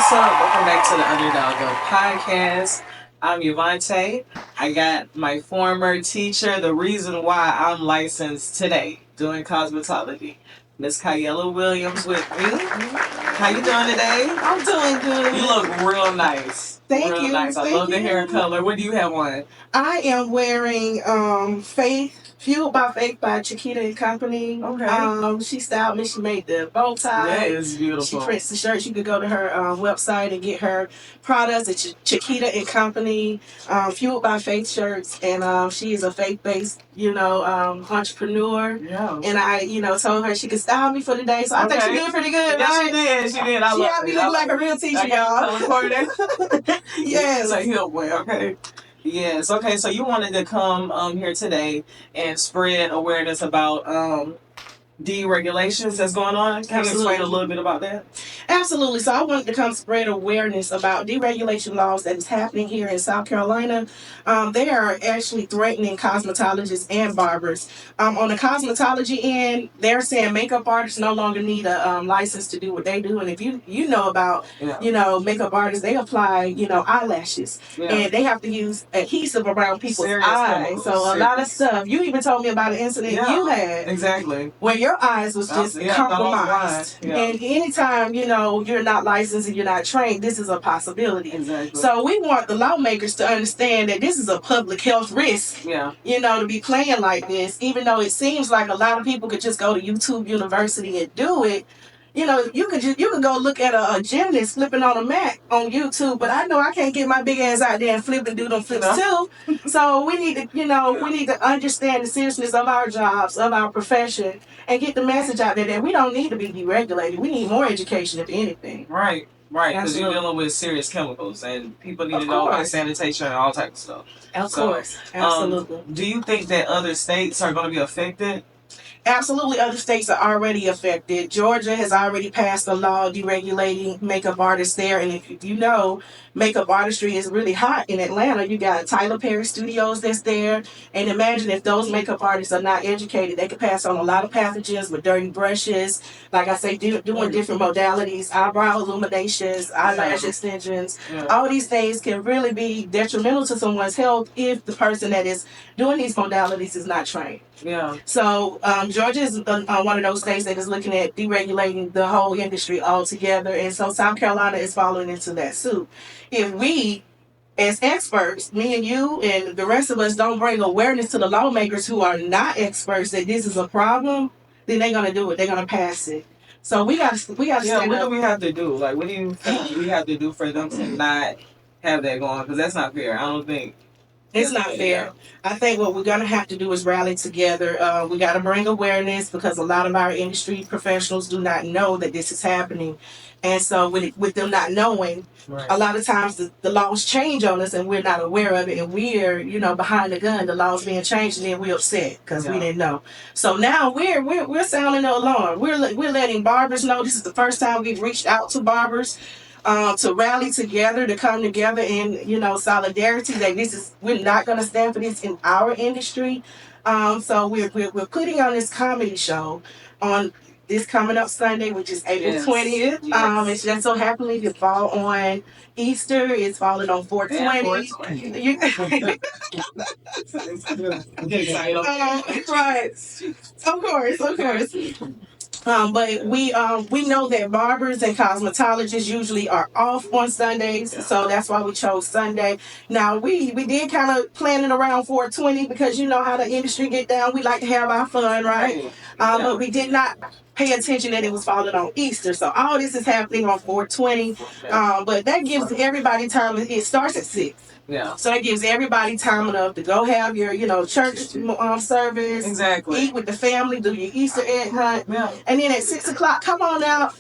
what's up? Welcome back to the Underdog Go podcast. I'm Yvonne. I got my former teacher, the reason why I'm licensed today doing cosmetology. Miss Kyella Williams with me. How you doing today? I'm doing good. You look real nice. Thank real you. Nice. I love the hair color. What do you have on? I am wearing Faith, Fueled by Faith by Chiquita and Company. Okay. She styled me. She made the bow tie. That is beautiful. She prints the shirts. You could go to her website and get her products at Chiquita and Company, Fueled by Faith shirts. And she is a faith-based, entrepreneur. Yeah. And I, told her she could style me for the day. So I think she did pretty good. Yeah, right? she did. She did. I She love had me it. look like a real teacher, y'all. Yes. Like help way, okay. Yes, okay, so you wanted to come here today and spread awareness about deregulations that's going on. Can you explain a little bit about that? Absolutely. So I wanted to come spread awareness about deregulation laws that is happening here in South Carolina. They are actually threatening cosmetologists and barbers. On the cosmetology end, they're saying makeup artists no longer need a license to do what they do. And if you know about, makeup artists, they apply, eyelashes. Yeah. And they have to use adhesive around people's eyes. So a lot of stuff. You even told me about an incident you had. Exactly. Where your eyes was just compromised. Yeah. And anytime, you're not licensed and you're not trained, this is a possibility. Exactly. So we want the lawmakers to understand that this is a public health risk, to be playing like this, even though it seems like a lot of people could just go to YouTube University and do it. You could go look at a gymnast flipping on a mat on YouTube, but I know I can't get my big ass out there and flip and do them flips too. So we need to, we need to understand the seriousness of our jobs, of our profession, and get the message out there that we don't need to be deregulated. We need more education, if anything. Right, because you're dealing with serious chemicals, and people need to know about sanitation and all types of stuff. Of course, absolutely. Do you think that other states are going to be affected? Absolutely, other states are already affected. Georgia has already passed a law deregulating makeup artists there. And if you know, makeup artistry is really hot in Atlanta. You got Tyler Perry Studios that's there. And imagine if those makeup artists are not educated, they could pass on a lot of pathogens with dirty brushes. Like I say, doing different modalities, eyebrow illuminations, eyelash extensions. Yeah. All these things can really be detrimental to someone's health if the person that is doing these modalities is not trained. Yeah. So Georgia is one of those states that is looking at deregulating the whole industry altogether, and so South Carolina is following into that suit. If we, as experts, me and you and the rest of us, don't bring awareness to the lawmakers who are not experts that this is a problem, then they're gonna do it. They're gonna pass it. So we got to. Yeah. What do we have to do? Like, what do you think we have to do for them to not have that going? Because that's not fair. I don't think. It's not fair. I think what we're going to have to do is rally together. We got to bring awareness because a lot of our industry professionals do not know that this is happening. And so with them not knowing, a lot of times the laws change on us and we're not aware of it. And we're, behind the gun, the laws being changed, and then we're upset because we didn't know. So now we're sounding the alarm. We're letting barbers know. This is the first time we've reached out to barbers. To rally together, to come together in, solidarity that we're not going to stand for this in our industry. So we're putting on this comedy show on this coming up Sunday, which is April 20th. Yes. It's just so happily to fall on Easter. It's falling on 420. Right. Of course. But we know that barbers and cosmetologists usually are off on Sundays, so that's why we chose Sunday. Now we did kind of plan it around 420 because you know how the industry get down. We like to have our fun, right? But we did not pay attention that it was falling on Easter. So all this is happening on 420. But that gives everybody time. It starts at 6. Yeah. So that gives everybody time enough to go have your, church service. Exactly. Eat with the family, do your Easter egg hunt. Yeah. And then at 6 o'clock, come on out,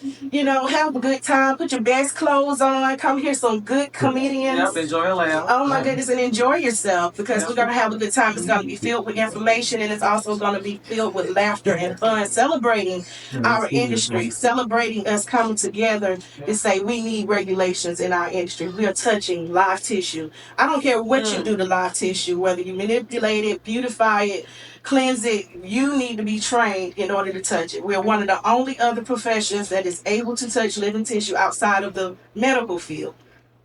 have a good time, put your best clothes on, come hear some good comedians. Yep, enjoy a laugh. Oh my goodness, and enjoy yourself because we're going to have a good time. It's going to be filled with information and it's also going to be filled with laughter and fun, celebrating our industry, celebrating us coming together to say we need regulations in our industry. We are touching live tissue. I don't care what you do to live tissue, whether you manipulate it, beautify it, cleanse it, you need to be trained in order to touch it. We're one of the only other professions that is able to touch living tissue outside of the medical field.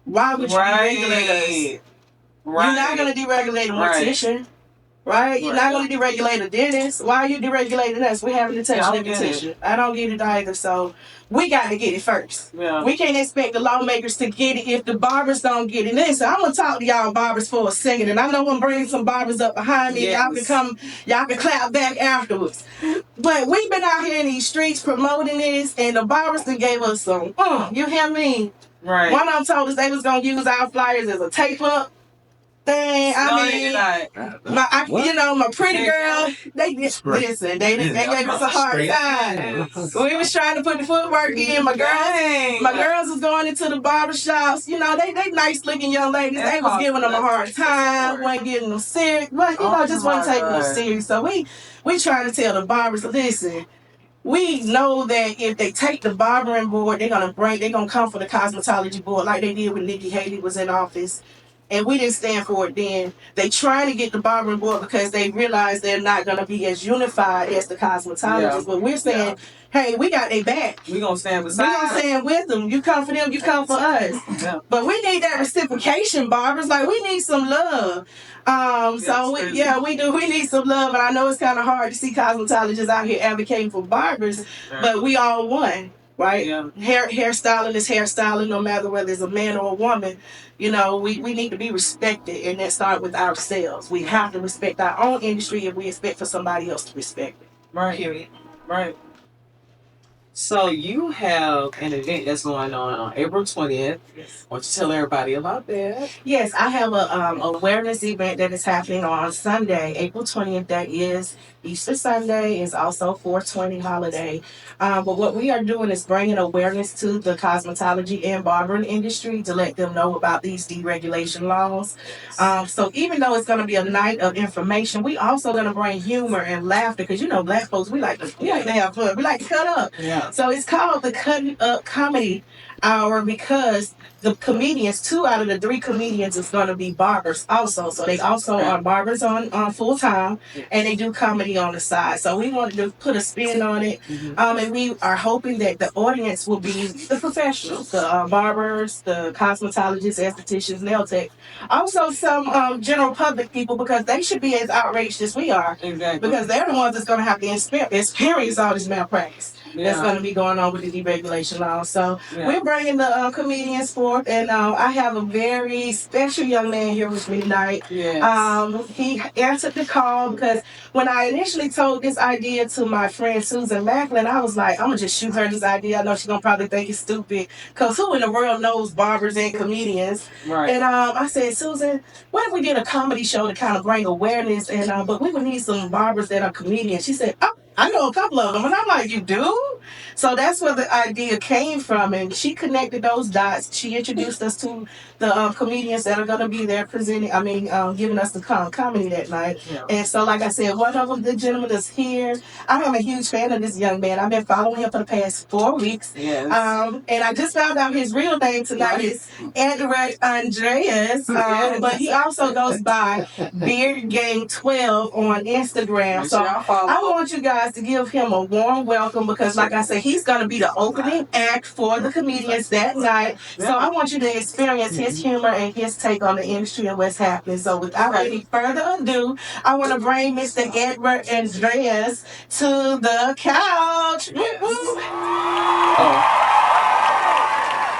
Why would you deregulate us? You're not going to deregulate a mortician. Right? You're not going to deregulate a dentist. Why are you deregulating us? We're having to touch living tissue. I don't get it either. So we got to get it first. Yeah. We can't expect the lawmakers to get it if the barbers don't get it. Listen, I'm going to talk to y'all barbers for a second, and I know I'm bringing some barbers up behind me. Yes. Y'all can clap back afterwards. But we've been out here in these streets promoting this, and the barbers that gave us some, you hear me? Right. One of them told us they was going to use our flyers as a tape up thing. My pretty girl, they gave us a hard time. We was trying to put the footwork in. My girls was going into the barbershops. They nice looking young ladies. They was giving them a hard time, wasn't getting them serious, but just wasn't taking them serious. So we trying to tell the barbers, listen. We know that if they take the barbering board, they're gonna come for the cosmetology board like they did when Nikki Haley was in office. And we didn't stand for it then. They trying to get the barbering board because they realize they're not going to be as unified as the cosmetologists. Yeah. But we're saying, hey, we got their back. We're going to stand beside them. We're going to stand with them. You come for them, you come for us. Yeah. But we need that reciprocation, barbers. Like, we need some love. We do. We need some love. And I know it's kind of hard to see cosmetologists out here advocating for barbers, but we all one. Right? Yeah. Hairstyling is hairstyling, no matter whether it's a man or a woman. We need to be respected, and that starts with ourselves. We have to respect our own industry if we expect for somebody else to respect it. Right. Period. Right. So you have an event that's going on April 20th. Yes. Why don't you tell everybody about that? Yes, I have a awareness event that is happening on Sunday, April 20th. That is Easter Sunday. It's also 420 holiday. But what we are doing is bringing awareness to the cosmetology and barbering industry to let them know about these deregulation laws. So even though it's going to be a night of information, we also going to bring humor and laughter because Black folks we like to have fun. We like to cut up. Yeah. So it's called the Cuttin Up Comedy Hour because the comedians, 2 out of the 3 comedians is going to be barbers also. So they also are barbers on full time, and they do comedy on the side. So we wanted to put a spin on it, and we are hoping that the audience will be the professionals, the barbers, the cosmetologists, estheticians, nail techs, also some general public people because they should be as outraged as we are. Exactly. Because they're the ones that's going to have to experience all this malpractice. Yeah. That's going to be going on with the deregulation law. So we're bringing the comedians forth, and I have a very special young man here with me tonight. Yes. He answered the call because when I initially told this idea to my friend Susan Macklin, I was like, I'm going to just shoot her this idea. I know she's going to probably think it's stupid because who in the world knows barbers and comedians? Right. And I said, Susan, what if we did a comedy show to kind of bring awareness, and but we would need some barbers that are comedians. She said, oh, I know a couple of them. And I'm like, you do? So that's where the idea came from. And she connected those dots. She introduced us to the comedians that are going to be there presenting, giving us the comedy that night. Yeah. And so, like I said, one of them, the gentleman is here. I am a huge fan of this young man. I've been following him for the past 4 weeks. Yes. And I just found out his real name tonight is Edward Andreas. But he also goes by Beard Game 12 on Instagram. So I want you guys to give him a warm welcome because, like I said, he's going to be the opening act for the comedians that night. So I want you to experience his humor and his take on the industry and what's happening. So without any further ado, I want to bring Mr. Edward Andreas to the couch.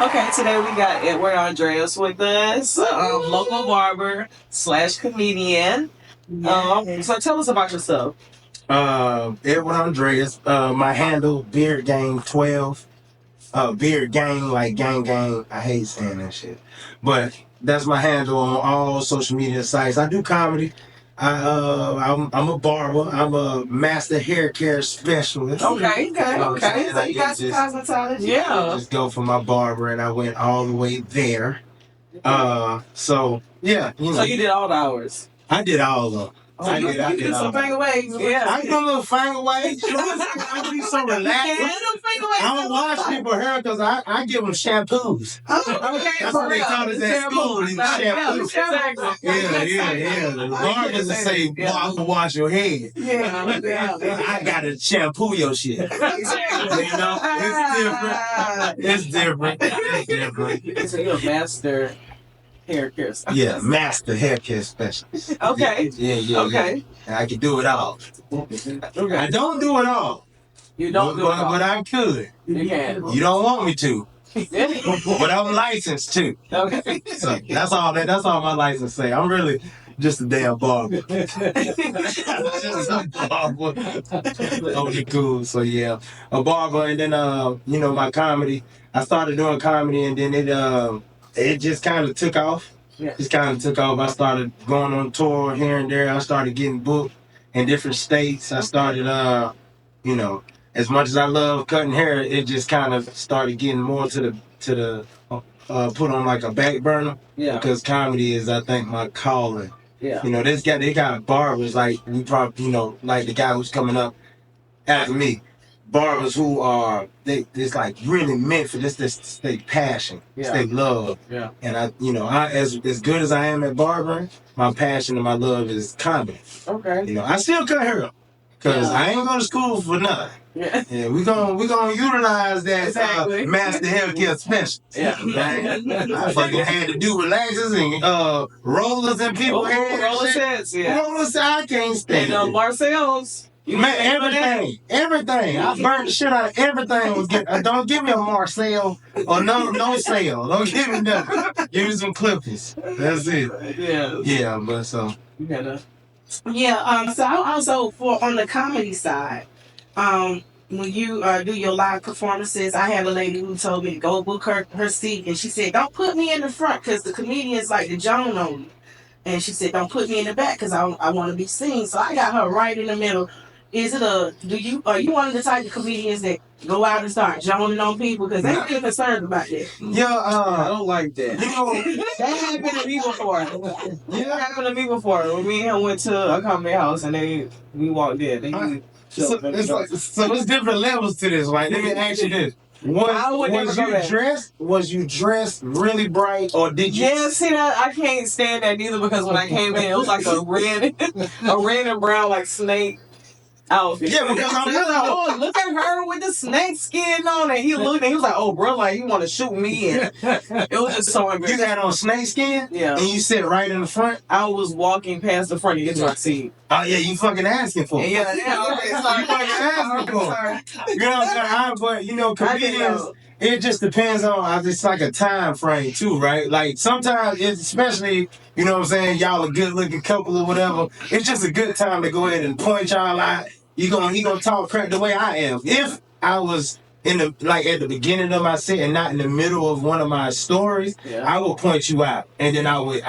Okay, today we got Edward Andreas with us, local barber / comedian. Yes. So tell us about yourself. Edward Andreas, my handle Beard Gang 12. Beard Gang like gang. I hate saying that shit, but that's my handle on all social media sites. I do comedy. I'm a barber. I'm a master hair care specialist. Okay. So you got some cosmetology. Yeah. Just go for my barber, and I went all the way there. So yeah. So you did all the hours. I did all of them. Oh, I you did. I you did. do some finger waves. Yeah. I do a little finger waves. You know, I be so relaxed. I don't wash people's hair because I give them shampoos. Okay, That's what they call it at school. These shampoos. Yeah. The barbers that say, "Boy, I'm gonna wash your head." Yeah. I gotta shampoo your shit. You know, it's different. So you're a master hair care specialist. Yeah, master hair care specialist. Okay. Yeah. Okay. I can do it all. Okay. I don't do it all. You don't do it all. But I could. You can. You don't want me to. Yeah. But I'm licensed too. Okay. So that's all my license say. I'm really just a damn barber. Just a barber. Okay, cool. So yeah, a barber, and then my comedy. I started doing comedy, and then it just kind of took off. Yeah. Just kind of took off. I started going on tour here and there. I started getting booked in different states. I started as much as I love cutting hair, it just kind of started getting more to the put on like a back burner. Yeah. Because comedy is, I think, my calling. Yeah. They got barbers like we probably, like the guy who's coming up after me. Barbers who are it's like really meant for this they passion, they love. Yeah. And I as good as I am at barbering, my passion and my love is comedy. Okay. I still cut hair because I ain't going to school for nothing. Yeah, we gonna utilize that master healthcare specialist. Yeah. I fucking had to do relaxers and rollers in people's heads. Roller sets, yeah. Rollers, I can't stand And it. Marcel's. Man, everything. I burned the shit out of everything. Don't give me a Marcel or no sale. Don't give me nothing. Give me some clippers. That's it. Yeah. Yeah, but so. You gotta. Yeah. So I also on the comedy side, when you do your live performances, I had a lady who told me to go book her seat, and she said, "Don't put me in the front because the comedians like to Joan on you." And she said, "Don't put me in the back because I want to be seen." So I got her right in the middle. Are you one of the type of comedians that go out and start joning on people? Because they're really concerned about that. Yeah, I don't like that. That happened to me before. That happened to me before. When me and him went to a comedy house and we walked in. So it's different levels to this, right? Let me ask you this. Was you dressed really bright, or did you? Yeah, see that I can't stand that neither because when I came in, it was like a red and brown like snake outfit. Yeah, because I'm really oh, look at her with the snake skin on, and he looked and he was like, "Oh, bro, like you want to shoot me?" And it was just so embarrassing. You had on snake skin, yeah, and you sit right in the front. I was walking past the front to get to my seat. Oh yeah, you fucking asking for it. Yeah, okay, sorry. You fucking asking for it. You know what I'm saying? But comedians. It just depends on, it's like a time frame too, right? Like sometimes, especially, you know what I'm saying, y'all a good looking couple or whatever, it's just a good time to go ahead and point y'all out. He gonna talk crap the way I am. If I was at the beginning of my set and not in the middle of one of my stories, I would point you out. And then I would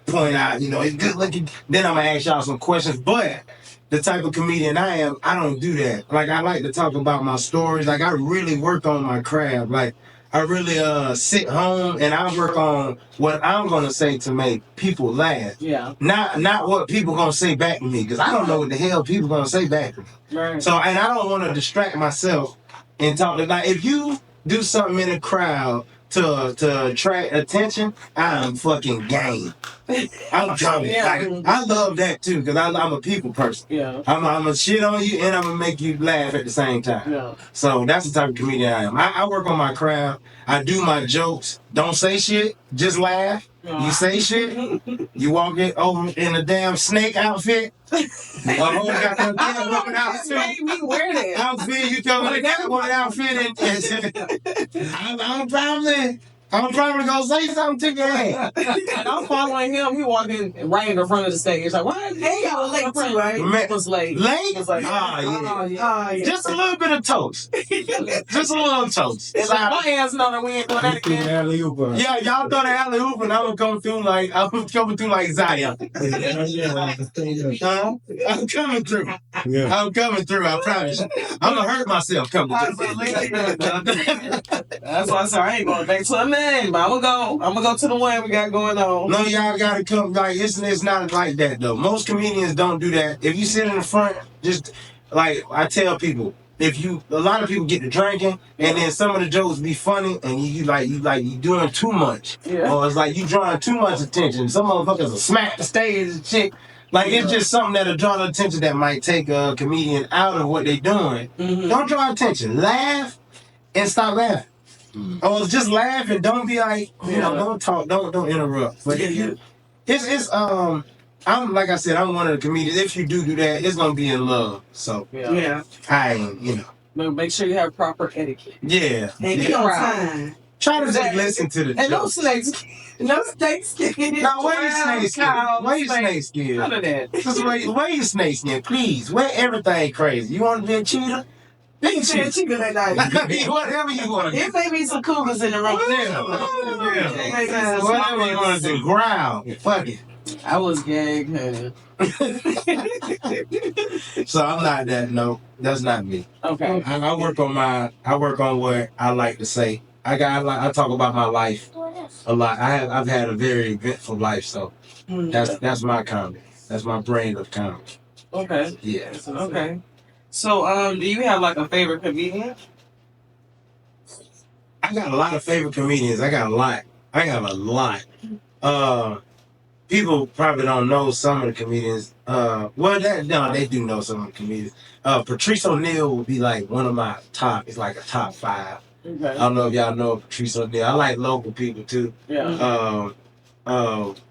point out, it's good looking. Then I'm gonna ask y'all some questions. But the type of comedian I am, I don't do that. Like, I like to talk about my stories. Like, I really work on my craft. Like, I really sit home and I work on what I'm gonna say to make people laugh. Yeah. Not what people gonna say back to me, because I don't know what the hell people gonna say back to me. Right. So, and I don't want to distract myself and talk. Like, if you do something in the crowd to attract attention, I'm fucking game. I'm coming. Like, I love that too, because I'm a people person. Yeah. I'm gonna shit on you and I'm gonna make you laugh at the same time. Yeah. So that's the type of comedian I am. I work on my craft. I do my jokes. Don't say shit, just laugh. You say shit, you walk it over in a damn snake outfit. Got that outfit. Made me wear that. Outfit, you come with that one outfit and I'm probably gonna say something to your head. And I'm following him. He walked in right in the front of the stage. Like, why? Hey, y'all late too, right? It was late. Late? It was like, yeah. Just a little bit of toast. Just a little toast. It's like, my hands know that we ain't doing that again. Yeah, y'all throw the alley hoop and I'm coming through like Zion. I'm coming through. Yeah. I'm coming through, I promise. I'm gonna hurt myself coming through. That's why I said I ain't going back to a name. I'm gonna go to the one we got going on. No, y'all gotta come. Like it's not like that though. Most comedians don't do that. If you sit in the front, just like I tell people, a lot of people get to drinking, and then some of the jokes be funny, and you doing too much, or it's like you drawing too much attention. Some motherfuckers will smack the stage and shit. Like it's just something that'll draw the attention that might take a comedian out of what they doing. Don't draw attention. Laugh and stop laughing. Or just laugh and don't be like, don't talk, don't interrupt. But if you, I'm like I said, I'm one of the comedians. If you do that, it's gonna be in love. So I ain't, But make sure you have proper etiquette. Yeah. And be on time. Try to just listen to the And no jokes. snakes. No snake skin. Now, wear your snake skin. Wear your snake skin. None of that. Just wear your snake skin, please. Wear everything crazy. You want to be a cheater? Be a cheater. Cheater that night. Whatever you want to do. It may be some cougars in the room. Yeah. Whatever you want to do. Growl. Fuck it. I was gag headed. So I'm not that. No, that's not me. Okay. I work on what I like to say. I talk about my life a lot. I've had a very eventful life, so that's my comedy. That's my brand of comedy. Okay. Yeah. Okay. So do you have like a favorite comedian? I got a lot of favorite comedians. I got a lot. People probably don't know some of the comedians. They do know some of the comedians. Patrice O'Neal would be like one of my top. It's like a top 5. Okay. I don't know if y'all know Patrice O'Neal. I like local people too. Yeah.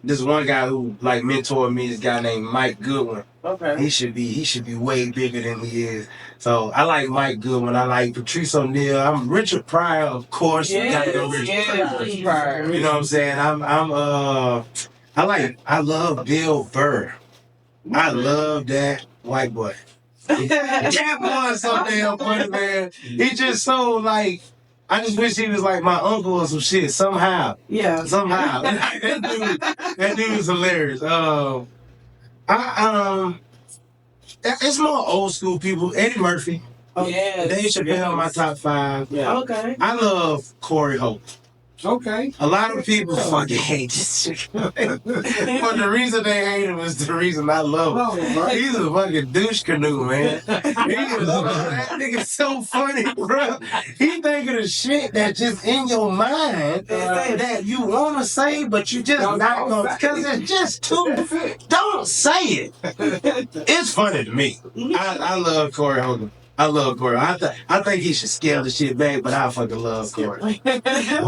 This one guy who like mentored me, this guy named Mike Goodwin. Okay. He should be way bigger than he is. So I like Mike Goodwin. I like Patrice O'Neal. I'm Richard Pryor, of course. Yeah. Richard Pryor. You know what I'm saying? I love Bill Burr. I love that white boy. That boy so damn funny, man. He just so like, I just wish he was like my uncle or some shit. Somehow. Somehow. that dude is hilarious. It's more old school people. Eddie Murphy. Yeah. Dave Chappelle, my top 5. Yeah. Okay. I love Corey Holt. Okay. A lot of people fucking hate this shit. But the reason they hate him is the reason I love him. He's a fucking douche canoe, man. That nigga's so funny, bro. He think of the shit that's just in your mind that you want to say, but you just not going to, because it's just too, don't say it. It's funny to me. I love Corey Hogan. I love Corey. I think he should scale the shit back, but I fucking love Corey. Boy,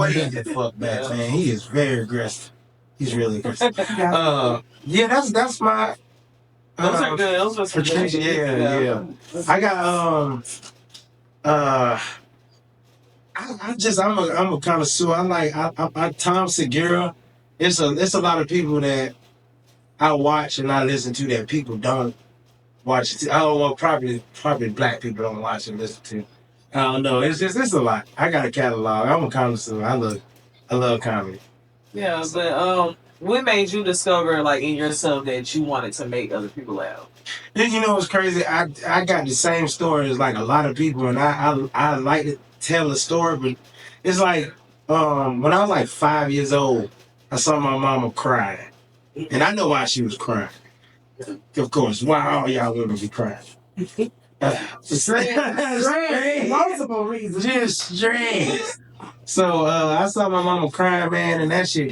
he can fuck back, man. He is very aggressive. He's really aggressive. That's my. Those are good. Those are some good. Yeah. I got I'm a connoisseur. I Tom Segura. It's a lot of people that I watch and I listen to that people don't watch it. Probably black people don't watch and listen to. I don't know. It's a lot. I got a catalog. I'm a connoisseur. I love comedy. Yeah, but what made you discover like in yourself that you wanted to make other people laugh? Then you know what's crazy? I got the same story as like a lot of people, and I like to tell a story, but it's like when I was like 5 years old, I saw my mama crying, and I know why she was crying. Of course, why all y'all women be crying? Strange. Multiple reasons. Just strange. So I saw my mama crying, man, and that shit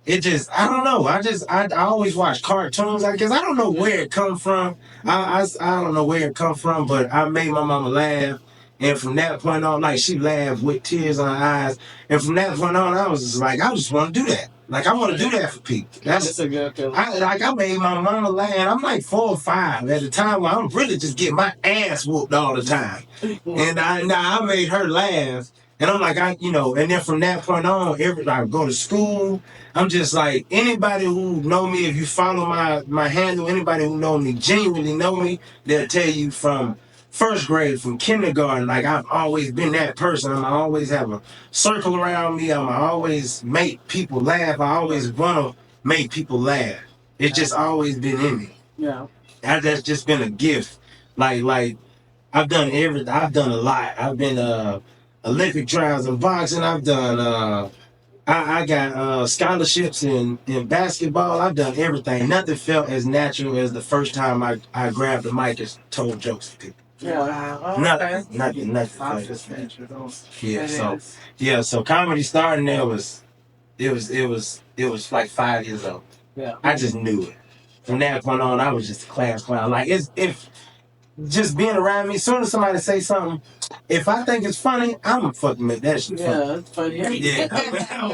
I don't know. I always watch cartoons, I guess. I don't know where it come from. I don't know where it come from, but I made my mama laugh. And from that point on, like, she laughed with tears in her eyes. And from that point on, I was just like, I just want to do that. Like, I want to do that for people. That's a good feeling. I made my mama laugh. And I'm like 4 or 5 at the time where I'm really just getting my ass whooped all the time. And I made her laugh. And I'm like, and then from that point on, I go to school. I'm just like, anybody who know me, if you follow my handle, anybody who know me, genuinely know me, they'll tell you from first grade, from kindergarten, like I've always been that person. I always have a circle around me. I always make people laugh. I always want to make people laugh. It's just always been in me. Yeah. That's just been a gift. Like I've done a lot. I've been Olympic trials in boxing. I've done I got scholarships in basketball. I've done everything. Nothing felt as natural as the first time I grabbed the mic and told jokes to people. Yeah. Nothing felt as natural. So comedy starting there was like 5 years old. Yeah. I just knew it. From that point on, I was just a class clown. Like if just being around me, as soon as somebody say something, if I think it's funny, I'm gonna fucking make that shit funny. Yeah, it's funny.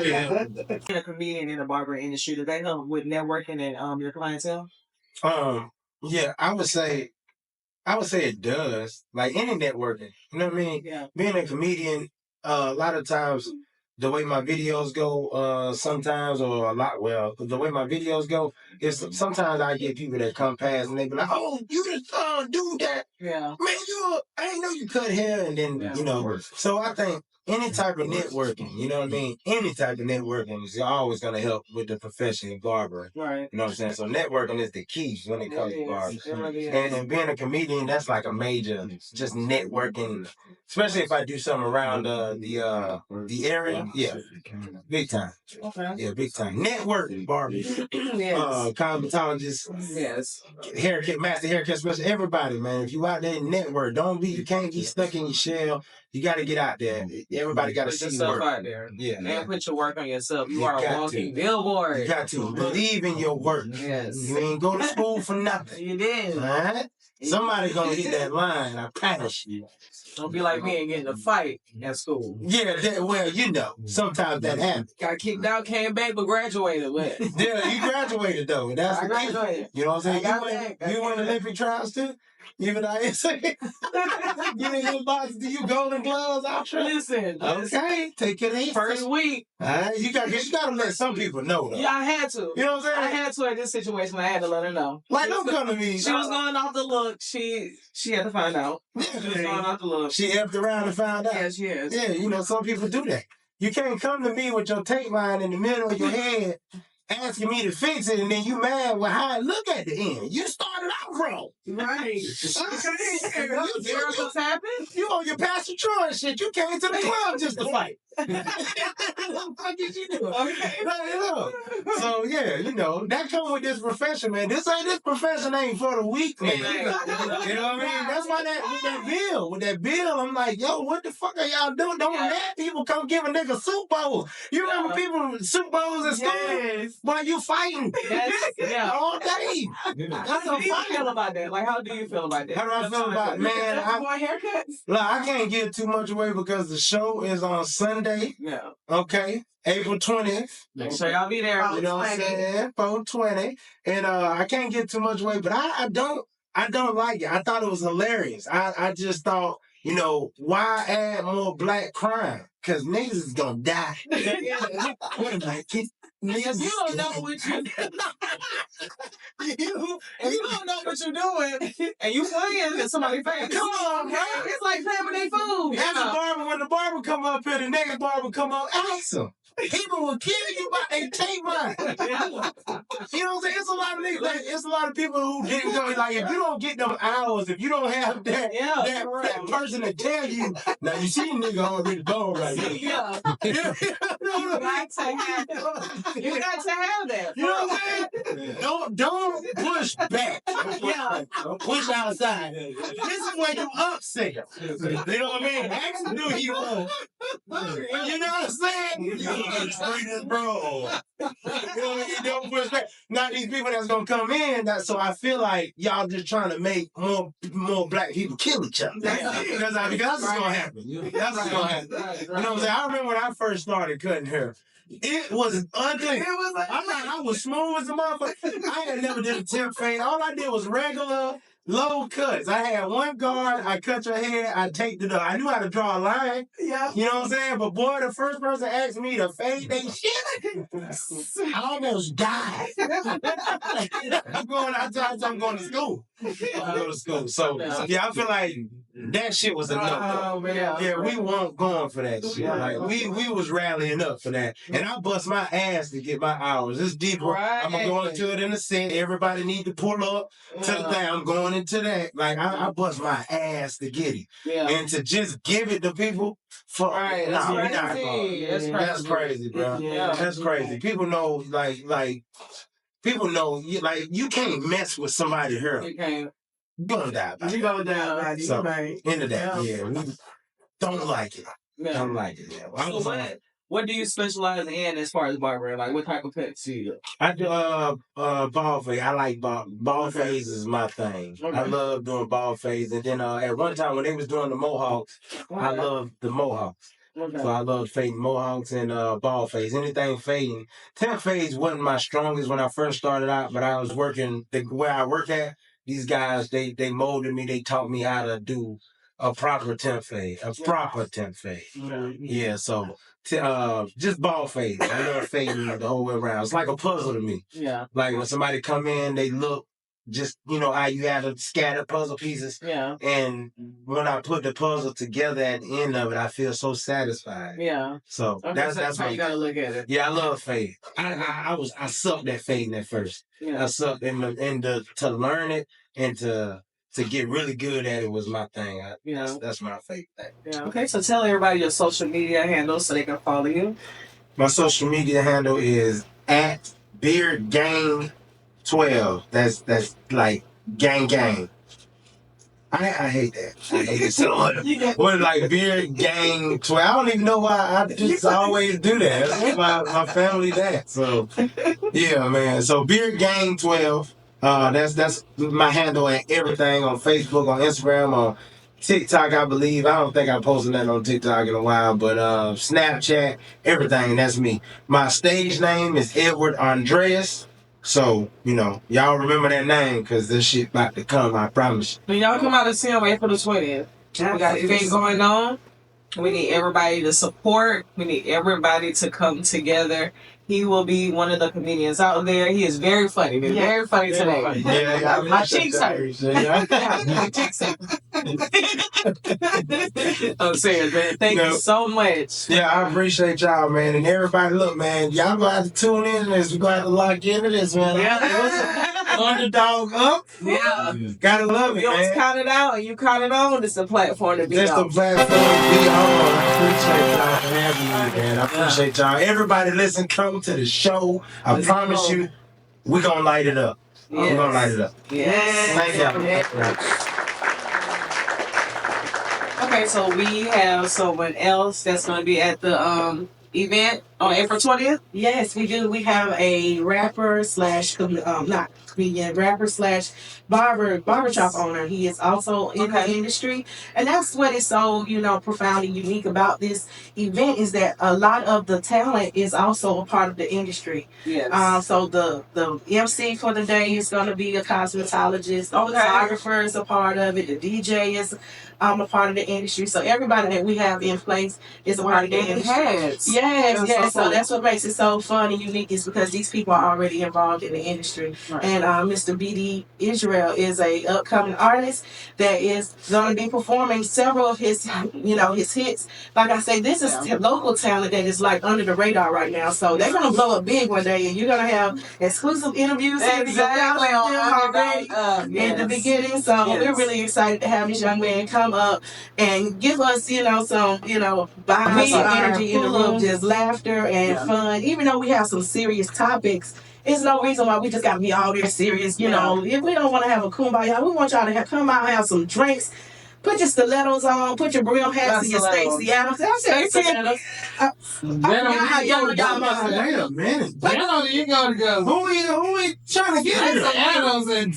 Yeah. Being a comedian in the barber industry, does that help with networking and your clientele? Yeah, I would say it does. Like any networking, you know what I mean? Yeah. Being a comedian, a lot of times the way my videos go, sometimes or a lot, well, the way my videos go is sometimes I get people that come past and they be like, "Oh, you the dude that, Yeah. man, I ain't know you cut hair," and then you know. So I think any type of networking, you know what I mean? Any type of networking is always gonna help with the profession of barbering. Right. You know what I'm saying? So networking is the key when it comes to barbering. It really is. And being a comedian, that's like a major just networking, especially if I do something around the area. Yeah, big time. Okay. Yeah, big time. Network barbers, Yes. cosmetologists, Yes. haircut, master haircut specialist, everybody, man. If you out there network, you can't get stuck in your shell. You got to get out there. Everybody got to Put see your yourself work. out there. Yeah, And put your work on yourself. You are a got walking to. billboard. You got to believe in your work. Yes. You ain't go to school for nothing. You did. All right? Somebody gonna hit that line. I promise you. Don't be like me and get in a fight at school. Yeah, well, you know, sometimes that happens. Got kicked out, came back, but graduated. But Yeah, you graduated though. That's I graduated. You know what I'm saying? I You won Olympic trials too? Even I ain't saying. You didn't get boxes, do you golden gloves out there? Listen. Okay, take it easy. First week. All right, you gotta let some people know though. Yeah, I had to. You know what I'm saying? I had to in this situation. I had to let her know. Like, don't come to me. She was going off the look. She had to find out. She was going off the look. She effed around and found out. Yes, yes. Yeah, you know, some people do that. You can't come to me with your tape line in the middle of your head asking me to fix it, and then you mad with how I look at the end. You started out wrong. Right. Okay. Miracles happen. You on your Pastor Troy shit. You came to the club just to fight. What the fuck did you do? Okay. So yeah, you know, that come with this profession, man. This profession ain't for the weak, man. You know what I mean? That's why with that bill, I'm like, yo, what the fuck are y'all doing? Don't let people come give a nigga Super Bowl. You remember people with Super Bowls in school? Yes. Boy, you fighting. Yeah. All day. How do you feel about that? Like, how do you feel about that? How do I feel about it? Man, Boy, haircuts? Look, I can't give too much away because the show is on Sunday. Yeah. Okay. April 20th. Make sure y'all be there. You know what I'm saying? 420. And I can't get too much away, but I don't like it. I thought it was hilarious. I just thought, you know, why add more black crime? Because niggas is gonna die. Because you don't know what you you don't know what you're doing, and you playing in somebody's face. Come on, bro. It's like playing with their food. As a barber, when the barber come up here, the next barber come up, ask him. People will kill you by they take mine. You know what I'm saying? It's a lot of niggas. Like, it's a lot of people who didn't go. Like, if you don't get them hours, if you don't have that person to tell you, now you see a nigga already gone right now. Yeah. You got to have that. You know what I'm saying? Don't push back. Yeah. Don't push outside. This is when you upset. You know what I mean? Ask him do he want. You know what I'm saying? Straight as bro. You know what I mean? Don't push back. Not these people that's gonna come in. So I feel like y'all just trying to make more black people kill each other. Because that's what's gonna happen. That's what's gonna happen. You know what I'm saying? I remember when I first started cutting hair. It was ugly. I was smooth as a motherfucker. I had never did a tip fade. All I did was regular low cuts. I had one guard. I cut your hair. I taped it up. I knew how to draw a line. Yeah. You know what I'm saying? But boy, the first person asked me to fade they shit, I almost died. I'm going to school. I go to school. So yeah, I feel like that shit was enough. Oh, man. Yeah, we weren't going for that shit. Like we was rallying up for that. And I bust my ass to get my hours. It's deeper. I'm gonna go into it in a set. Everybody need to pull up to the thing. I'm going into that, like I bust my ass to get it, and to just give it to people for That's crazy. That's crazy, bro. That's crazy. People know, like people know, you can't mess with somebody here. You can't. You're gonna die about it. You go down by So, right. into that, we don't like it. Yeah. Don't like it. Yeah. Well, So what do you specialize in as far as barbering? Like, what type of pets do you do? I do ball fade. I like ball fades is my thing. Okay. I love doing ball fades, and then at one time when they was doing the mohawks, I loved the mohawks. Okay. So I love fading mohawks and ball fades. Anything fading. Temp fades wasn't my strongest when I first started out, but I was working where I work at. These guys, they molded me. They taught me how to do a proper temp fade, proper temp fade. Yeah, so just ball fades. I love fading the whole way around. It's like a puzzle to me. Yeah. Like when somebody come in, they look just, how you had to scatter puzzle pieces. Yeah. And when I put the puzzle together at the end of it, I feel so satisfied. Yeah. So that's how you gotta look at it. Yeah, I love fade. I sucked at fading at first. Yeah. I sucked to learn it and to get really good at it was my thing. That's my favorite thing. Yeah. Okay, so tell everybody your social media handles so they can follow you. My social media handle is at BeardGang12. That's like gang. I hate that. I hate it so much. What, like Beard Gang 12? I don't even know why I just always do that. That's my family that. So yeah, man. So Beard Gang 12. That's my handle and everything on Facebook, on Instagram, on TikTok, I believe. I don't think I posted that on TikTok in a while, but Snapchat, everything, that's me. My stage name is Edward Andreas. So, y'all remember that name because this shit about to come, I promise you. When y'all come out and see him, wait for the 20th. We got event going on. We need everybody to support. We need everybody to come together. He will be one of the comedians out there. He is very funny. He's very funny today. Funny. Yeah, my cheeks hurt. My cheeks hurt. I'm serious, man. Thank you so much. Yeah, I appreciate y'all, man. And everybody, look, man, y'all gonna have to tune in to this. We're gonna have to lock into this, man. Yeah. Underdog up. Yeah. Gotta love it, you man. You count it out and you count it on. It's a platform to be on. It's a platform to be on. I appreciate y'all for having me, man. I appreciate y'all. Everybody listen, come to the show. I promise you, we're gonna light it up. Yes. We're gonna light it up. Yes. Thank y'all. Okay, so we have someone else that's going to be at the event on April 20th. Yes, we do. We have a rapper slash not comedian, rapper slash barbershop owner. He is also in the industry, and that's what is so profoundly unique about this event is that a lot of the talent is also a part of the industry. Yes. So the MC for the day is going to be a cosmetologist. The photographer is a part of it. The DJ is a part of the industry. So everybody that we have in place is a part of the industry. Yes. So that's what makes it so fun and unique is because these people are already involved in the industry. Right. And Mr. BD Israel is a upcoming artist that is going to be performing several of his, his hits. Like I say, this is local talent that is like under the radar right now. So they're going to blow up big one day, and you're going to have exclusive interviews in the beginning. So we're really excited to have this young man come up and give us, some, vibes and energy in the room, just laughter and fun. Even though we have some serious topics, there's no reason why we just got to be all there serious. If we don't want to have a kumbaya, we want y'all to come out and have some drinks. Put your stilettos on. Put your brim hats and your Stacey Adams. Stacey Adams. Wait a minute. You gotta go. Who we trying to get it? Adams and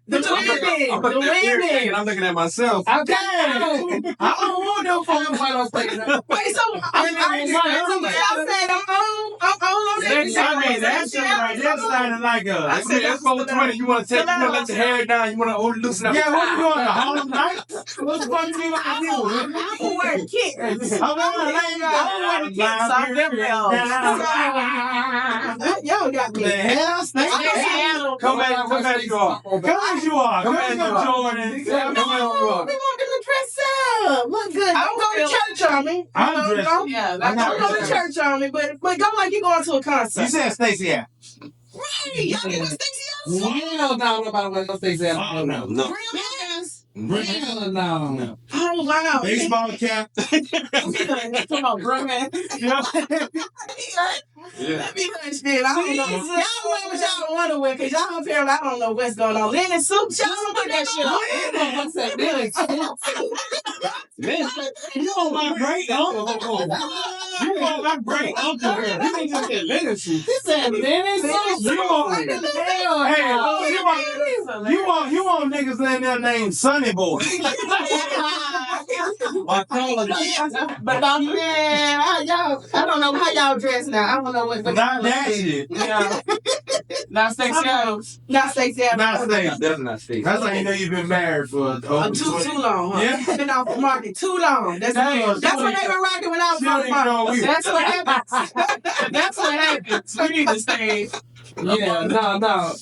The women. I'm looking at myself. Okay. I don't want no phone fight on stage. Wait, so I'm That's sounding like a. I said that's over 20. You want to let your hair down. You want to loosen up. Yeah, what you doing? The Harlem Nights? What the fuck you mean? I I'm wearing kittens. I'm wearing Y'all got me. The hell? Come back, you are. Come as you are. Come as Jordan. We want them to dress up. Look good. Don't go to church on me. I'm dressed. Don't go to church on me, but go like you're going to a concert. You said Stacey Adams. Right. Y'all get Stacey Hell no, nobody want to say that. Oh, no. Real hands? Hell no. Oh, wow. Baseball cap. Come on, bro, man. Let me hush then. I don't know. Y'all wear what y'all want to wear, because y'all apparently I don't know what's going on. Linen suits, y'all don't put that shit on. You want my great uncle? You want my great uncle? You ain't just get linen suit. He said linen suits? You want you want niggas in there named Sonny Boy. My collar. But man, I don't know how y'all dress now. I don't know what. Not that shit. Yeah. Not Stacey Adams. Not Stacey Adams. Not Stacey. That's not Stacey. That's how you know you've been married for too long, huh? Yeah. Been off the market too long. That's what they were rocking when I was on the market. That's what happens. That's what happens. We need to stay. Yeah,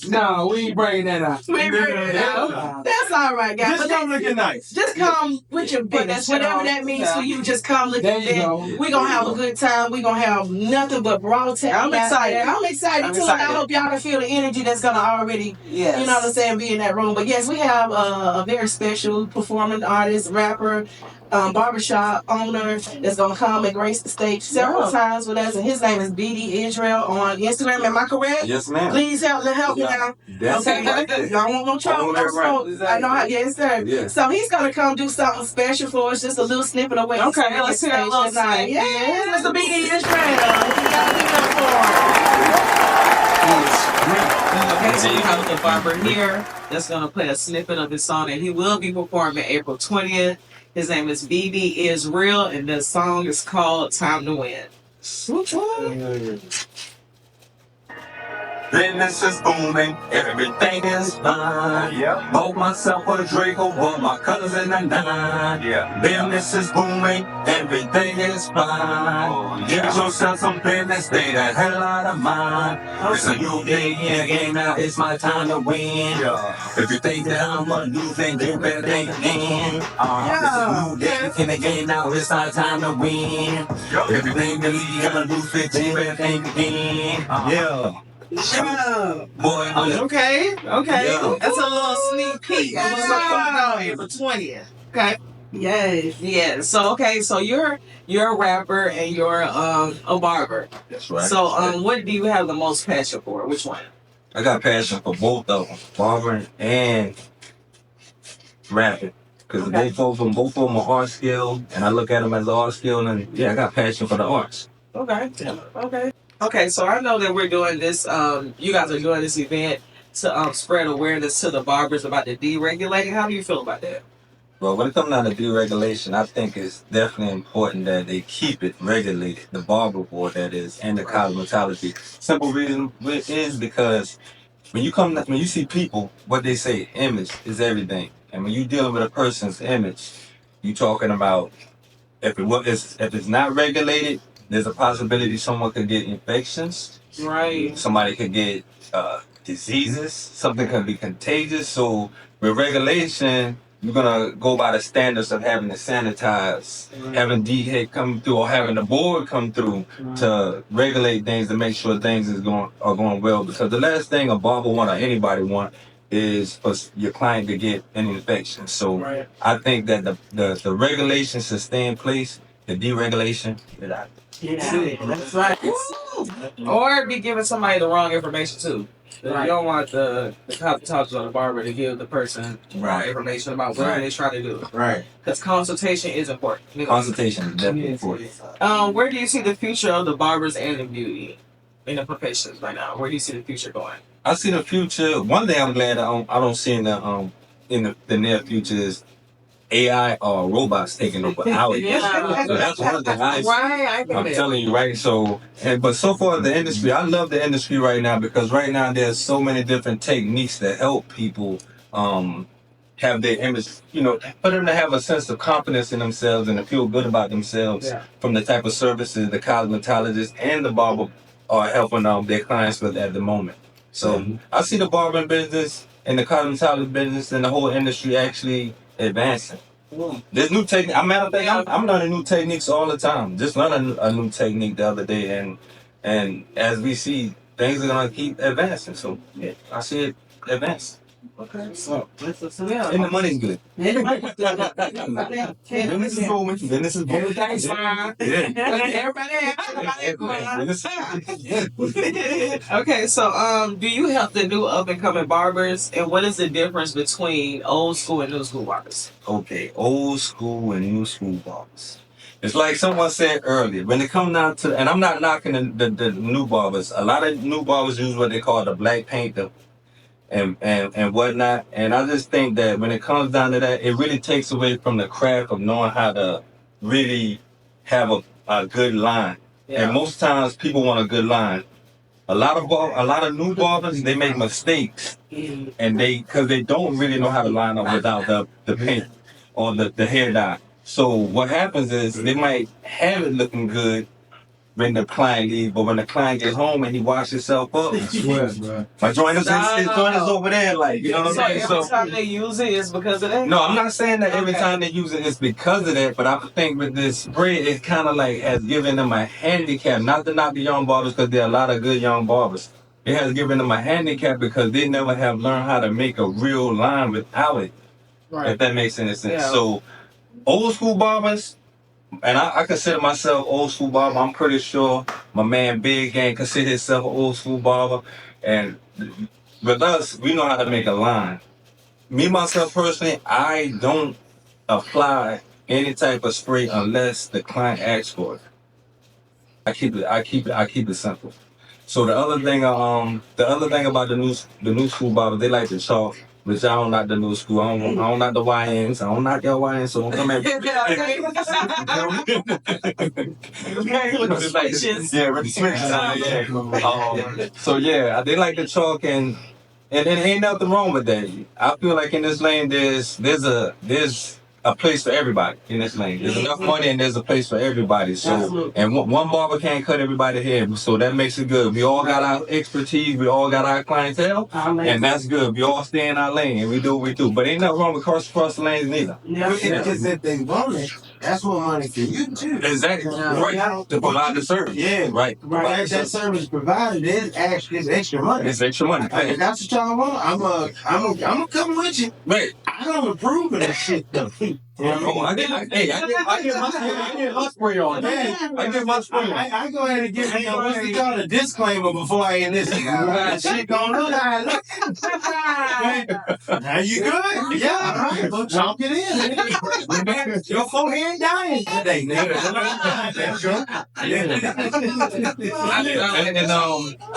no, we ain't bringing that out. We ain't bringing it out. That's all right, guys. Just come looking nice. Just come with your business. Whatever that means for you, just come looking good. We're going to have a good time. We're going to have nothing but raw talk. I'm excited. I'm excited too. And I hope y'all can feel the energy that's going to already, you know what I'm saying, be in that room. But yes, we have a very special performing artist, rapper, barbershop owner that's going to come and grace the stage several times with us. And his name is BD Israel on Instagram. Am I correct? Yes, ma'am. Please help me now. That's okay. right. Y'all want no trouble, no smoke. I know how. Yes, sir. Yeah. So he's gonna come do something special for us, just a little snippet of what he's Okay, let's hear a little snippet. Yes, Mr. BD Israel. We gotta give it up for him. Okay, so you have the barber here that's going to play a snippet of his song, and he will be performing April 20th. His name is BB Israel, and the song is called Time to Win. Business is booming, everything is fine. Yeah. Bought myself a Draco, bought my cousin a 9. Yeah. Business is booming, everything is fine. Oh, yeah. Get yourself some business, stay the hell out of mine. It's a new day in the game now, it's my time to win. Yeah. If you think that I'm a new thing, then better think again. It's a new day in the game now, it's our time to win. If you think the league gonna lose 15, better think again. Yeah. Boy, Okay. Yeah. That's a little sneak peek of what's going on April 20th. Okay. Yes. Yeah. So you're a rapper and you're a barber. That's right. So what do you have the most passion for? Which one? I got passion for both of them, barbering and rapping. Because both of them are art skill, and I look at them as an art skill, and yeah, I got passion for the arts. Okay, so I know that we're doing this, you guys are doing this event to spread awareness to the barbers about the deregulating. How do you feel about that? Well, when it comes down to deregulation, I think it's definitely important that they keep it regulated, the barber board that is, and the cosmetology. Simple reason is because when you see people, what they say, image is everything. And when you dealing with a person's image, you talking about if it's not regulated, there's a possibility someone could get infections. Right. Somebody could get diseases. Something can be contagious. So with regulation, you're gonna go by the standards of having to sanitize, having DHEC come through, or having the board come through to regulate things to make sure things are going well. Because the last thing a barber want or anybody want is for your client to get an infection. So I think that the regulations should stay in place. The deregulation, That's right. Or be giving somebody the wrong information too. You don't want the cosmetologist or the barber to give the person the wrong information about what they're trying to do. Right. Because consultation is important. Consultation is definitely important. Where do you see the future of the barbers and the beauty in the professions right now? Where do you see the future going? I see the future. One thing I'm glad I don't see in the near future is AI or robots taking over our So that's one thing I'm telling you, right? So, but so far the industry, I love the industry right now because right now there's so many different techniques that help people have their image, for them to have a sense of confidence in themselves and to feel good about themselves from the type of services the cosmetologist and the barber are helping their clients with at the moment. So I see the barbering business and the cosmetology business and the whole industry actually advancing. There's new technique. I'm learning new techniques all the time. Just learning a new technique the other day, and as we see, things are gonna keep advancing. So I see it advanced. Okay. So, Yeah. And the money's good. Everybody Business is booming. Business is booming. Everything's fine. Okay, so do you help the new up and coming barbers, and what is the difference between old school and new school barbers? Okay, old school and new school barbers. It's like someone said earlier, when it comes down to, and I'm not knocking the new barbers. A lot of new barbers use what they call the black paint and whatnot. And I just think that when it comes down to that, it really takes away from the craft of knowing how to really have a good line. Yeah. And most times people want a good line. A lot of new barbers, they make mistakes, and because they don't really know how to line up without the paint or the hair dye. So what happens is they might have it looking good when the client leaves, but when the client gets home and he washes himself up, my joint is over there, like, you know what So I'm saying? every time they use it, it's because of that? No, I'm not saying that every Okay. time they use it it's because of that, but I think with this spray, it kind of like has given them a handicap. Not to knock the young barbers, because there are a lot of good young barbers. It has given them a handicap because they never have learned how to make a real line without it. Right. If that makes any sense. Yeah. So, old school barbers, and I consider myself old school barber. I'm pretty sure my man Big Gang consider himself an old school barber. And with us, we know how to make a line. Me, myself personally, I don't apply any type of spray unless the client asks for it. I keep it simple. So the other thing about the new school barbers, they like the chalk, which I don't like the new school. I don't like the YNs. I don't like your YNs, so don't come at me. With the switches. Yeah, with the switches. Yeah. So yeah, they like the chalk and there ain't nothing wrong with that. I feel like in this lane there's a place for everybody in this lane. There's enough money and there's a place for everybody. So Absolutely. and one barber can't cut everybody's hair, so that makes it good. We all got our expertise, we all got our clientele, and that's good. We all stay in our lane and we do what we do. But ain't nothing wrong with cross the lanes neither. Because if they want it, that's what money for you too. Exactly. Yeah. Right. To provide the service. Yeah. Right. Right. That service provided is actually extra money. It's extra money. If that's what y'all want, I'm gonna come with you. Right. I don't approve of that shit though. Oh, I get my spray on. I get my spray on. I go ahead and give you what's it called, a disclaimer before I end this. Shit gonna look how it looks. Now you good? Yeah, all right. Go chalk it in. Your forehead dying today, nigga.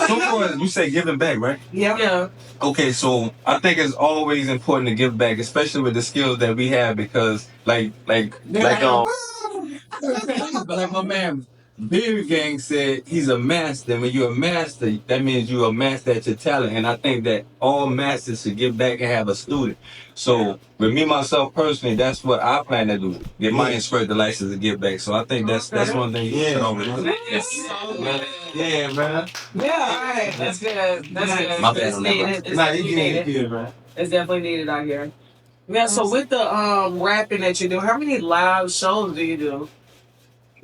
So far, you say giving back, right? Yeah. Okay, so I think it's always important to give back, especially with the skills that we have, because like my man Beer Gang said, he's a master. When you're a master, that means you're a master at your talent. And I think that all masters should give back and have a student. So with me myself personally, that's what I plan to do. Get my inspirator license to give back. So I think that's one thing you should always do. Yeah, man. Yeah, all right. That's good. That's good. My bad It's on that, needed. It's Nah, definitely you can needed. get it, man. It's definitely needed out here. Yeah, so with the rapping that you do, how many live shows do you do?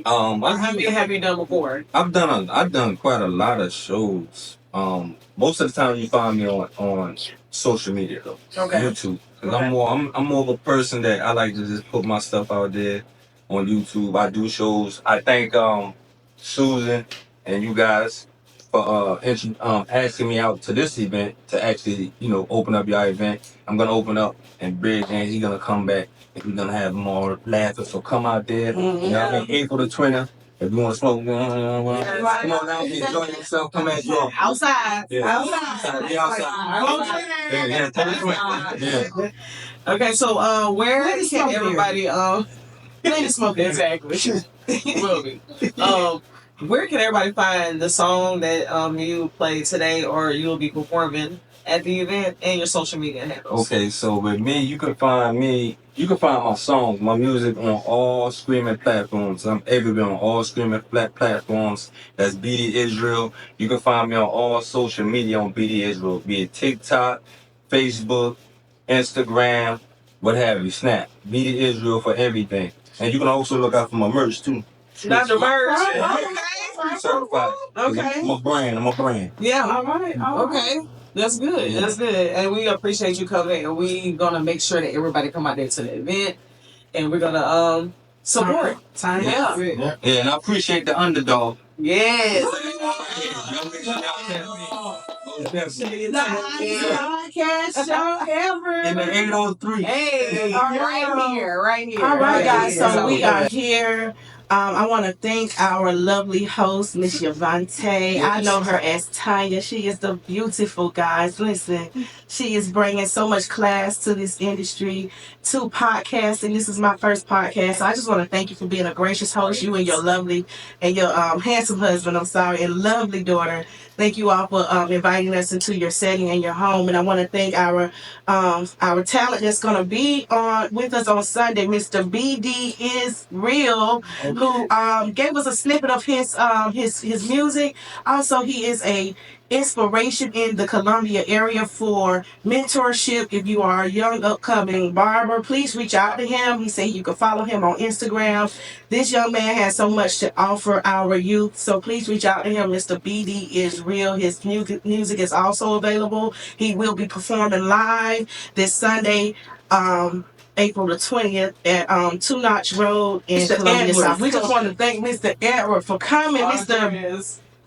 Or how many have you done before? I've done quite a lot of shows. Most of the time you find me on social media though. Okay. YouTube. Cause Okay. I'm more of a person that I like to just put my stuff out there on YouTube. I do shows. I thank Susan and you guys for asking me out to this event to actually, open up your event. I'm gonna open up and Big and he's gonna come back and we're gonna have more laughter. So come out there. You know what I mean? April the 20th. If you want to smoke, come on out, enjoy yourself, come at you. Outside. Yeah. Outside. Be outside. Yeah, take it quick. Yeah. Okay, so where Let it can smoke everybody Let it smoke exactly. Will be. Where can everybody find the song that you played today or you'll be performing at the event and your social media handles? Okay, so with me, you can find my songs, my music on all streaming platforms. I'm everywhere on all streaming platforms. That's BD Israel. You can find me on all social media on BD Israel, be it TikTok, Facebook, Instagram, what have you, Snap. BD Israel for everything. And you can also look out for my merch too. Not the merch. Okay. Certified. Okay. I'm a brand. Yeah. All right. Okay. That's good. Yeah. That's good. And we appreciate you coming. And we gonna make sure that everybody come out there to the event. And we're gonna support. Time Yeah. out. Yeah, and I appreciate the underdog. Yes. Y'all make sure y'all tap in. Most definitely. The hottest podcast show ever. In the 803. Hey, right here, right here. All right, guys. here. So we are here. I want to thank our lovely host, Miss Yavante. I know her as Tanya. She is the beautiful, guys. Listen, she is bringing so much class to this industry, to podcasting. This is my first podcast. So I just want to thank you for being a gracious host. You and your lovely and your handsome husband, I'm sorry, and lovely daughter. Thank you all for inviting us into your setting and your home. And I want to thank our talent that's going to be on with us on Sunday, Mr. BD is real, who gave us a snippet of his music. Also, he is a inspiration in the Columbia area for mentorship. If you are a young upcoming barber, please reach out to him. He said you can follow him on Instagram. This young man has so much to offer our youth, so please reach out to him. Mr. BD is real. His music is also available. He will be performing live this Sunday, April the 20th at Two Notch Road in Mr. Columbia Edwards. South. We just want to thank Mr. Edward for coming.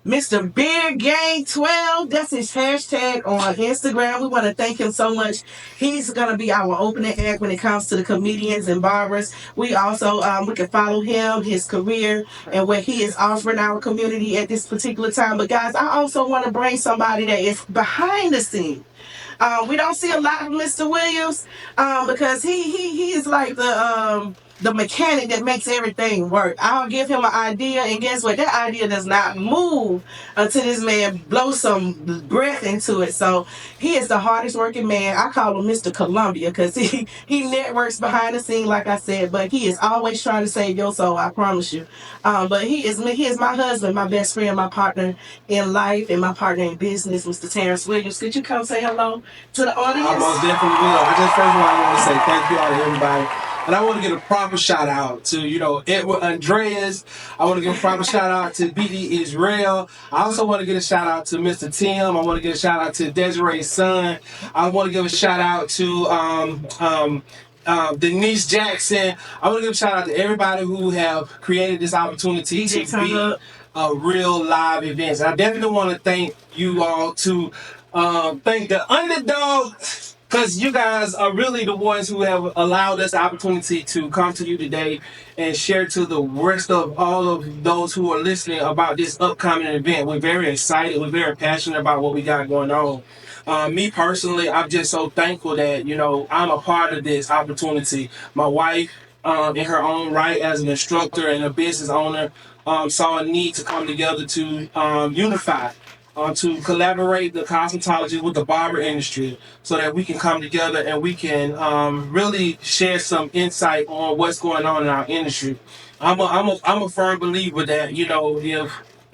Mr. Beard Gang 12, that's his hashtag on Instagram. We want to thank him so much. He's going to be our opening act when it comes to the comedians and barbers. We also, we can follow him, his career, and what he is offering our community at this particular time. But guys, I also want to bring somebody that is behind the scenes. We don't see a lot of Mr. Williams because he is like the mechanic that makes everything work. I'll give him an idea, and guess what? That idea does not move until this man blows some breath into it. So he is the hardest working man. I call him Mr. Columbia because he networks behind the scene, like I said, but he is always trying to save your soul, I promise you. But he is my husband, my best friend, my partner in life, and my partner in business, Mr. Terrence Williams. Could you come say hello to the audience? I most definitely will. I just first of all, I want to say thank you all to everybody. And I want to give a proper shout out to, Edward Andreas. I want to give a proper shout out to BD Israel. I also want to give a shout out to Mr. Tim. I want to give a shout out to Desiree's son. I want to give a shout out to Denise Jackson. I want to give a shout out to everybody who have created this opportunity to be a real live event. And I definitely want to thank you all to thank the underdog, because you guys are really the ones who have allowed us the opportunity to come to you today and share to the rest of all of those who are listening about this upcoming event. We're very excited. We're very passionate about what we got going on. Me personally, I'm just so thankful that, I'm a part of this opportunity. My wife, in her own right as an instructor and a business owner, saw a need to come together to unify, to collaborate the cosmetology with the barber industry so that we can come together and we can really share some insight on what's going on in our industry. I'm a firm believer that,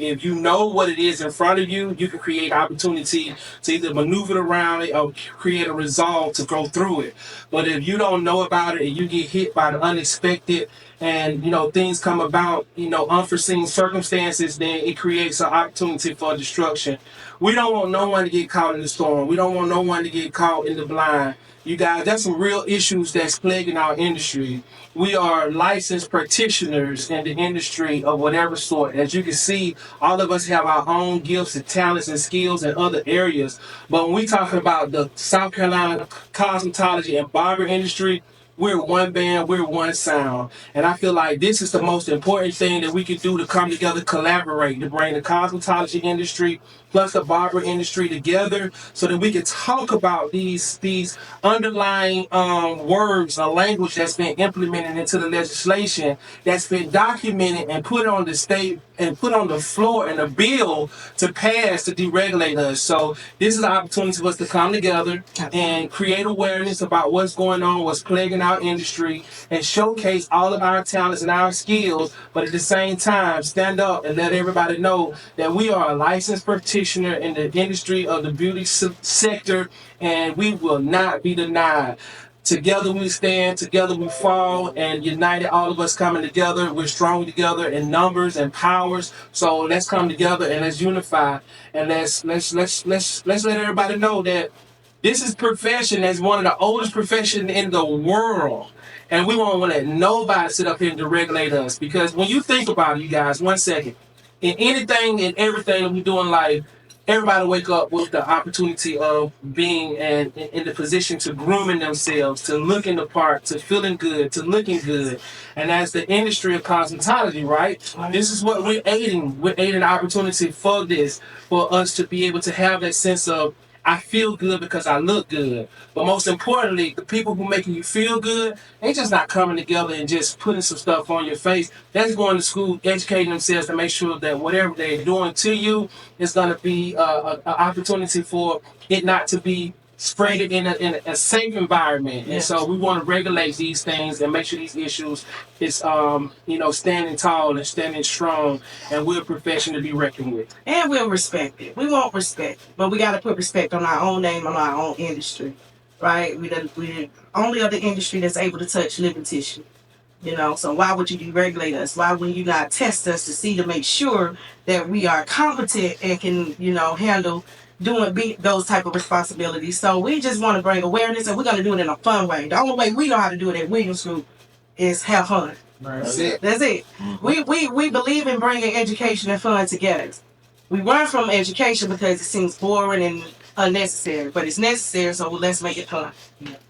if you know what it is in front of you, you can create opportunity to either maneuver around it or create a resolve to go through it. But if you don't know about it and you get hit by the unexpected and, things come about, unforeseen circumstances, then it creates an opportunity for destruction. We don't want no one to get caught in the storm. We don't want no one to get caught in the blind. You guys, that's some real issues that's plaguing our industry. We are licensed practitioners in the industry of whatever sort. As you can see, all of us have our own gifts and talents and skills in other areas. But when we talk about the South Carolina cosmetology and barber industry, we're one band, we're one sound. And I feel like this is the most important thing that we can do to come together, collaborate, to bring the cosmetology industry plus the barber industry together so that we can talk about these underlying words or language that's been implemented into the legislation, that's been documented and put on the state and put on the floor in a bill to pass to deregulate us. So this is an opportunity for us to come together and create awareness about what's going on, what's plaguing our industry, and showcase all of our talents and our skills, but at the same time stand up and let everybody know that we are a licensed practitioner in the industry of the beauty sector, and we will not be denied. Together we stand, together we fall, and united, all of us coming together, we're strong together in numbers and powers. So let's come together and let's unify, and let's let everybody know that this is profession that's one of the oldest professions in the world. And we won't let nobody sit up here and deregulate us. Because when you think about it, you guys, 1 second, in anything and everything that we do in life, everybody wake up with the opportunity of being in the position to grooming themselves, to looking the part, to feeling good, to looking good. And as the industry of cosmetology, right? This is what we're aiding. We're aiding the opportunity for this, for us to be able to have that sense of, I feel good because I look good. But most importantly, the people who making you feel good, they just not coming together and just putting some stuff on your face. They're going to school, educating themselves to make sure that whatever they're doing to you is going to be an opportunity for it not to be spread in a safe environment. And so we want to regulate these things and make sure these issues is standing tall and standing strong, and we're a profession to be reckoned with. And we'll respect it. We won't respect it, but we got to put respect on our own name, on our own industry, right? We the only other industry that's able to touch living tissue. So why would you deregulate us? Why would you not test us to make sure that we are competent and can, handle doing those type of responsibilities? So we just want to bring awareness, and we're going to do it in a fun way. The only way we know how to do it at Williams Group is have fun. That's it. That's it. We believe in bringing education and fun together. We run from education because it seems boring and unnecessary, but it's necessary, so let's make it fun.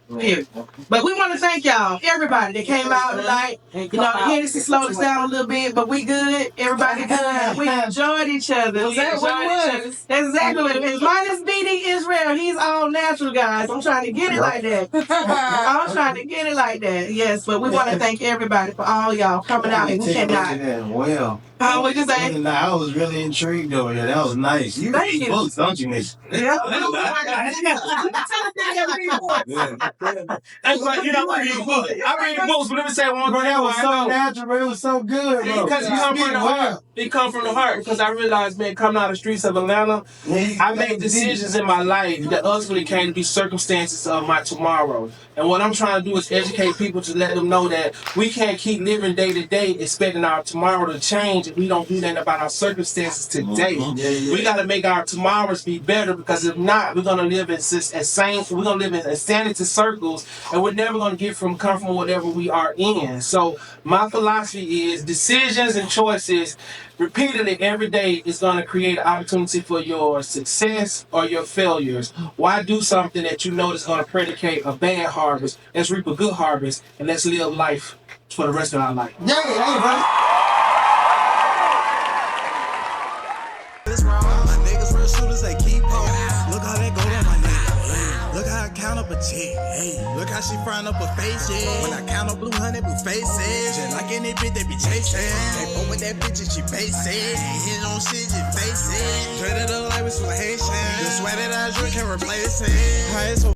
Period. But we want to thank y'all, everybody that came out tonight. The Hennessy slowed us down a little bit, but we good. Everybody good. We enjoyed each other. That's exactly what it is. Minus BD Israel, he's all natural, guys. I'm trying to get it like that. I'm trying to get it like that. Yes, but we want to thank everybody for all y'all coming out, and we cannot. Well, What'd you say? I was really intrigued over here. That was nice. You Thank read you. books, don't you, Nick? Yeah. That's like, I read books. I read books, but let me say one thing. That was so natural, bro. It was so good, bro. Because it come from the heart. It come from the heart. Because I realized, man, coming out of the streets of Atlanta, I made decisions in my life that ultimately came to be circumstances of my tomorrow. And what I'm trying to do is educate people to let them know that we can't keep living day to day expecting our tomorrow to change if we don't do that about our circumstances today. We got to make our tomorrows be better, because if not, we're gonna live in insanity circles, and we're never gonna come from whatever we are in. So my philosophy is decisions and choices repeatedly every day is going to create an opportunity for your success or your failures. Why do something that you know is going to predicate a bad harvest? Let's reap a good harvest, and let's live life for the rest of our life. Look how she frying up her face, yeah. When I count up blue honey, blue faces. Just like any bitch they be chasing. They fuck with that bitch and she basic. Hit on shit, just face it. Dreaded her life with some Haitian. The sweat that I drink can replace it.